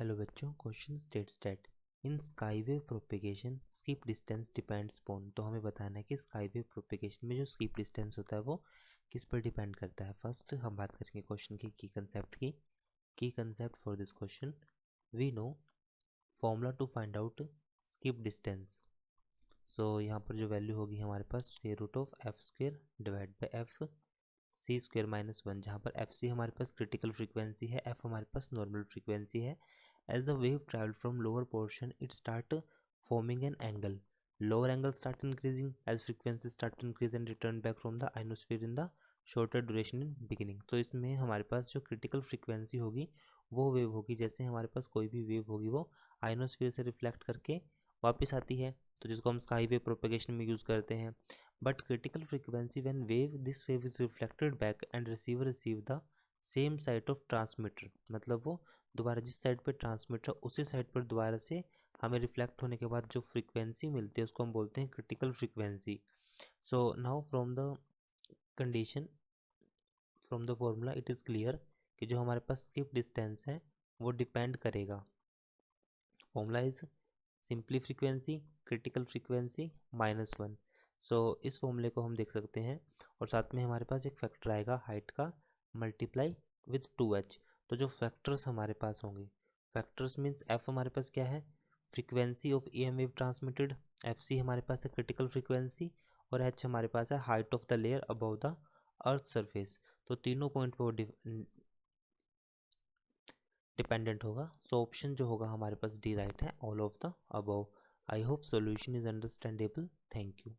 Hello बच्चों, question states that in skywave propagation skip distance depends upon. तो हमें बताना है कि स्काईवेव प्रोपेगेशन में जो स्किप डिस्टेंस होता है वो किस पर डिपेंड करता है। फर्स्ट हम बात करेंगे क्वेश्चन की की कंसेप्ट की। Key concept for this question, we know formula to find out skip distance. So यहाँ पर जो वैल्यू होगी हमारे पास square root of F square divide by F C square minus one, जहाँ पर एफ सी हमारे पास क्रिटिकल फ्रीक्वेंसी है, एफ हमारे पास नॉर्मल फ्रीक्वेंसी है। As the wave traveled from lower portion, it start forming an angle. Lower angle start increasing as frequency start to increase and return back from the ionosphere in the shorter duration in beginning. तो इसमें हमारे पास जो critical frequency होगी वो wave होगी, जैसे हमारे पास कोई भी वेव होगी वो आयनोस्फीयर से रिफ्लेक्ट करके वापस आती है, तो जिसको हम स्काई वेव प्रोपेगेशन में यूज़ करते हैं। But critical frequency when wave this wave is reflected back and receiver receive the same side of transmitter, मतलब वो दोबारा जिस साइड पर ट्रांसमीटर उसी साइड पर दोबारा से हमें रिफ्लेक्ट होने के बाद जो फ्रीक्वेंसी मिलती है उसको हम बोलते हैं critical frequency. So now from the condition, from the formula it is clear कि जो हमारे पास स्किप डिस्टेंस है वो डिपेंड करेगा। Formula is simply frequency critical frequency minus one. So इस फॉर्मूले को हम देख सकते हैं और साथ में हमारे पास एक फैक्टर आएगा हाइट का मल्टीप्लाई विथ 2h। तो जो फैक्टर्स हमारे पास होंगे, फैक्टर्स मीन्स एफ हमारे पास क्या है, frequency of EM wave transmitted, F C हमारे पास है क्रिटिकल फ्रीक्वेंसी, और एच हमारे पास है height of the layer above the earth surface. तो तीनों पॉइंट पर डिपेंडेंट होगा। सो ऑप्शन जो होगा हमारे पास डी राइट है, all of the above. I hope solution is understandable. Thank you.